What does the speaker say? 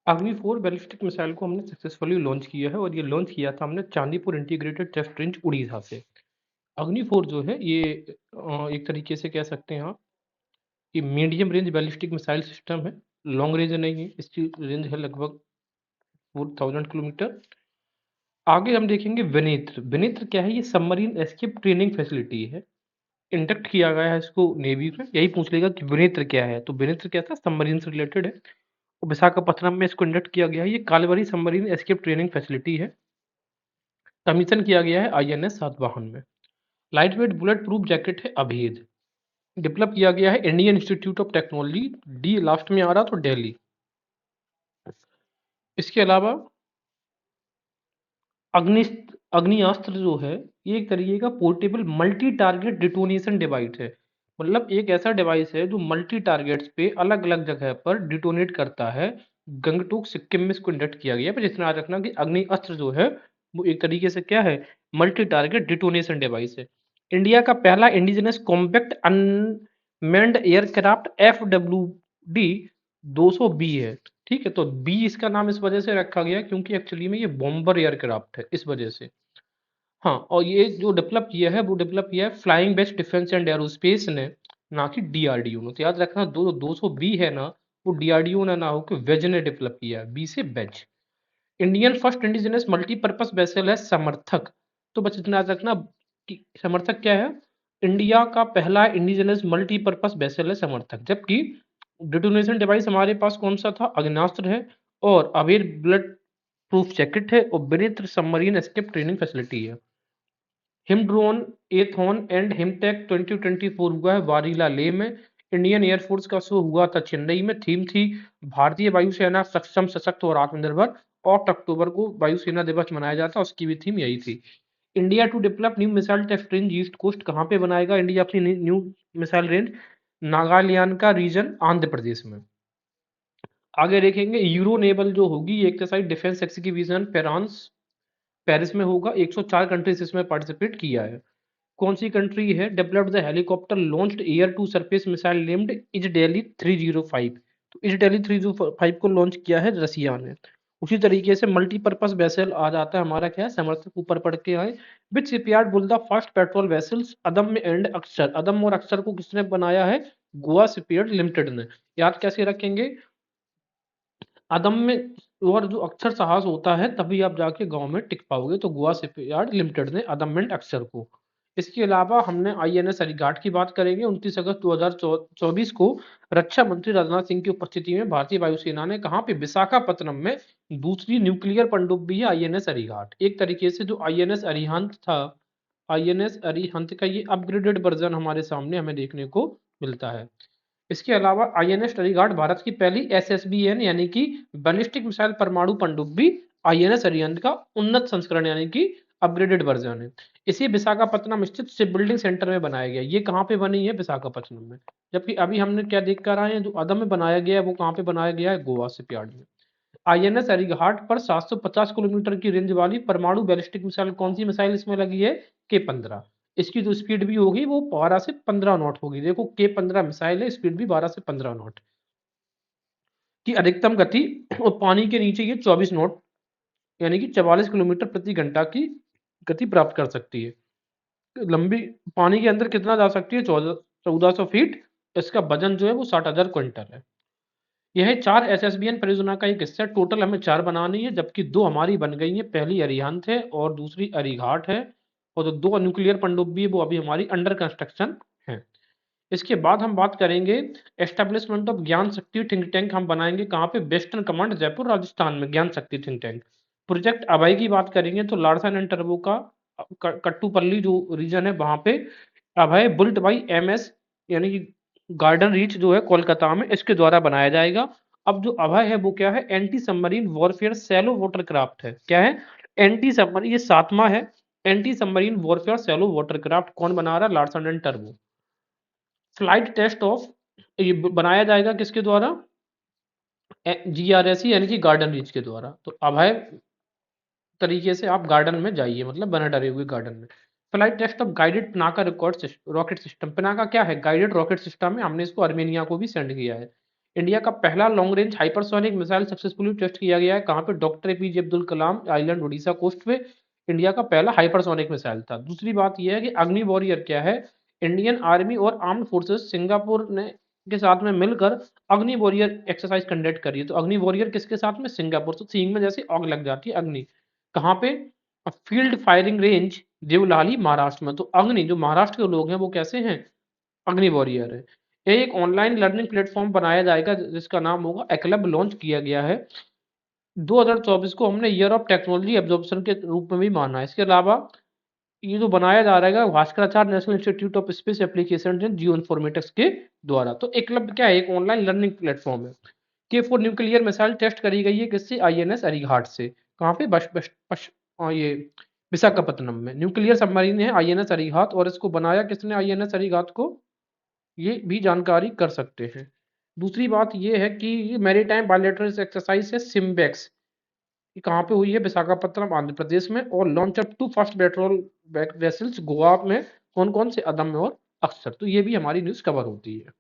अग्नि 4 ballistic missile को हमने सक्सेसफुली लॉन्च किया है और ये लॉन्च किया था हमने Chandipur integrated test range Odisha से। अग्नि 4 जो है ये एक तरीके से कह सकते हैं आप कि medium range ballistic missile system है। लॉन्ग रेंज नहीं है, इसकी रेंज है लगभग 4000 किलोमीटर। आगे हम देखेंगे विनेत्र। विनेत्र क्या है? ये सबमरीन एस्केप ट्रेनिंग फैसिलिटी है। इंडक्ट किया गया है इसको नेवी में। यही पूछ लेगा कि विनेत्र क्या है, तो विनेत्र क्या था? सबमरीन से रिलेटेड है। और विशाखापत्तनम में इसको इंडक्ट किया गया है। ये Kalvari submarine escape training facility है। कमीशन किया गया है आईएनएस सातवाहन में। Light weight bullet proof jacket है अभेद। डेवलप किया गया है Indian institute of technology, D last में आ रहा तो दिल्ली। इसके अलावा अग्नि अग्नियास्त्र जो है ये एक तरीके का portable multi target detonation device है। मतलब एक ऐसा डिवाइस है जो मल्टी टारगेट्स पे अलग अलग जगह पर डिटोनेट करता है। गंगटोक सिक्किम में इसको इंडक्ट किया गया है। पर जितना याद रखना कि अग्नि अस्त्र जो है वो एक तरीके से क्या है? मल्टी टारगेट डिटोनेशन डिवाइस है। इंडिया का पहला indigenous compact unmanned aircraft FWD 200B है। ठीक है, तो बी इसका नाम इस वजह से रखा गया क्योंकि एक्चुअली में ये बॉम्बर एयरक्राफ्ट है, इस वजह से। हाँ, और ये जो डेवलप किया है वो डेवलप किया है flying best defence and aerospace ने, ना कि डीआरडीओ ने। तो याद रखना 200 बी है ना, वो डीआरडीओ ने ना हो कि वेज ने डेवलप किया है, बी से बेज। Indian first indigenous multipurpose vessel है समर्थक। तो बस इतना याद रखना कि समर्थक क्या है? इंडिया का पहला इंडिजिनस मल्टीपर्पज वेसल है समर्थक। जबकि डिटोनेशन डिवाइस हमारे पास कौन सा था? अग्नास्त्र है। और अवेयर ब्लड प्रूफ जैकेट है। और विनित्र सबमरीन एस्केप ट्रेनिंग फैसिलिटी है। हिमड्रोन एथॉन एंड हिमटेक 2024 हुआ है वारीला ले में। इंडियन एयरफोर्स का शो हुआ था चेन्नई में। थीम थी भारतीय वायुसेना सक्षम सशक्त और आत्मनिर्भर। 8 अक्टूबर को वायुसेना दिवस मनाया जाता है, उसकी भी थीम यही थी। India to develop new missile test range east coast. कहाँ पे बनाएगा इंडिया अपनी न्यू मिसाइल रेंज? नागालैंड का रीजन आंध्र प्रदेश में। आगे देखेंगे यूरो नेवल जो होगी ये exercise defence exhibition France Paris में होगा। 104 कंट्रीज इसमें पार्टिसिपेट किया है। कौन सी कंट्री है? Developed the helicopter launched air to surface missile named इजडेली 305। तो इजडेली 305 को लॉन्च किया है रसिया ने। उसी तरीके से मल्टीपर्पज वेसल आ जाता है हमारा क्या है? समर्थक ऊपर पढ़ के आए। Which shipyard built the first patrol vessels Adam and Akshar. Adam और अक्षर को किसने बनाया है? गोवा शिपयार्ड लिमिटेड ने। याद कैसे रखेंगे? अदम्य और जो अक्षर साहस होता है तभी आप जाके गांव में टिक पाओगे। तो गोवा शिपयार्ड लिमिटेड ने अदम्य अक्षर को। इसके अलावा हमने आईएनएस अरिघाट की बात करेंगे। 29 अगस्त 2024 को रक्षा मंत्री राजनाथ सिंह की उपस्थिति में भारतीय वायुसेना ने कहाँ पे? विशाखापत्तनम में दूसरी न्यूक्लियर पनडुब्बी है आईएनएस अरिघाट। एक तरीके से जो आईएनएस अरिहंत था, आईएनएस अरिहंत का ये अपग्रेडेड वर्जन हमारे सामने हमें देखने को मिलता है। इसके अलावा आईएनएस टरीघाट भारत की पहली एसएसबीएन यानी कि बैलिस्टिक मिसाइल परमाणु पनडुब्बी आईएनएस अरिहंत का उन्नत संस्करण यानी कि अपग्रेडेड वर्जन है। इसे विशाखापत्तनम स्थित शिप बिल्डिंग सेंटर में बनाया गया। ये कहाँ पे बनी है? विशाखापत्तनम में। जबकि अभी हमने क्या देख कर आए हैं, जो अदम में बनाया गया है वो कहाँ पे बनाया गया है? गोवा शिपयार्ड में। आईएनएस अरिघाट पर 750 किलोमीटर की रेंज वाली परमाणु बैलिस्टिक मिसाइल, कौन सी मिसाइल इसमें लगी है? K-15। इसकी जो स्पीड भी होगी वो 12 से 15 नॉट होगी। देखो K-15 मिसाइल है, स्पीड भी 12 से 15 नॉट की अधिकतम गति। और पानी के नीचे ये 24 नॉट यानी कि 44 किलोमीटर प्रति घंटा की गति प्राप्त कर सकती है। लंबी पानी के अंदर कितना जा सकती है? 1400 फीट। इसका वजन जो है वो 60,000 क्विंटल है। यह 4 एसएसबीएन परियोजना का एक हिस्सा है। टोटल हमें 4 बनानी है, जबकि 2 हमारी बन गई हैं। पहली अरिहंत है और दूसरी अरिघाट है। और जो 2 न्यूक्लियर पनडुब्बी है वो अभी हमारी अंडर कंस्ट्रक्शन है। इसके बाद हम बात करेंगे एस्टेब्लिशमेंट ऑफ ज्ञान शक्ति थिंक टैंक। हम बनाएंगे कहाँ पे? वेस्टर्न कमांड जयपुर राजस्थान में ज्ञान शक्ति थिंक टैंक। प्रोजेक्ट अभय की बात करेंगे तो लार्सन एंड टर्बो का कट्टुपल्ली जो रीजन है वहां पे अभय बुल्ट बाई एमएस यानी कि गार्डन रीच जो है कोलकाता में, इसके द्वारा बनाया जाएगा। अब जो अभय है वो क्या है? Anti submarine warfare shallow water craft है। क्या है? एंटी सबमरीन, ये सातवां है। Anti submarine warfare shallow water craft कौन बना रहा है? लार्सन एंड टर्बो। फ्लाइट टेस्ट ऑफ ये बनाया जाएगा किसके द्वारा? GRSE यानी कि गार्डन रीच के द्वारा। तो अभय तरीके से आप गार्डन में जाइए, मतलब बना डरे हुए गार्डन में। Flight test of guided Pinaka record rocket system. Pinaka क्या है? गाइडेड रॉकेट सिस्टम है। हमने इसको आर्मेनिया को भी सेंड किया है। इंडिया का पहला long range hypersonic missile successfully test किया गया है। कहाँ पे? Doctor A P J Abdul Kalam island Odisha coast पे इंडिया का पहला हाइपरसोनिक मिसाइल था। दूसरी बात यह है कि अग्नि वॉरियर क्या है? इंडियन आर्मी और आर्म्ड फोर्सेस सिंगापुर ने के साथ में मिलकर अग्नि वॉरियर एक्सरसाइज कंडक्ट करी है। तो अग्नि वॉरियर किसके साथ में? सिंगापुर। तो सींग में जैसे आग लग जाती है, अग्नि। कहाँ पे? Field firing range Deolali Maharashtra में। तो अग्नि जो महाराष्ट्र के लोग हैं वो कैसे हैं? अग्नि वॉरियर है। ये एक ऑनलाइन लर्निंग प्लेटफॉर्म बनाया जाएगा जिसका नाम होगा एक्लब, लॉन्च किया गया है। 2024 को हमने ईयर ऑफ टेक्नोलॉजी एब्जॉर्प्शन के रूप में भी माना है। इसके अलावा ये जो बनाया जा रहा है Bhaskaracharya national institute of space application geo informatics के द्वारा। तो एकलव्य क्या है? एक ऑनलाइन लर्निंग प्लेटफॉर्म है। के 4 न्यूक्लियर मिसाइल टेस्ट करी गई है किससे? आईएनएस अरिघाट से। कहाँ पे? ये विशाखापत्तनम में न्यूक्लियर सबमरीन है आईएनएस अरिघात। और इसको बनाया किसने आईएनएस अरिघात को? ये भी जानकारी कर सकते हैं। दूसरी बात ये है कि ये मैरीटाइम बायलैटरल एक्सरसाइज है सिम्बेक्स। ये कहाँ पे हुई है? विशाखापत्तनम आंध्र प्रदेश में। और launch up 2 first patrol vessels Goa में। कौन कौन से? अदम्य और अक्षर। तो ये भी हमारी न्यूज कवर होती है।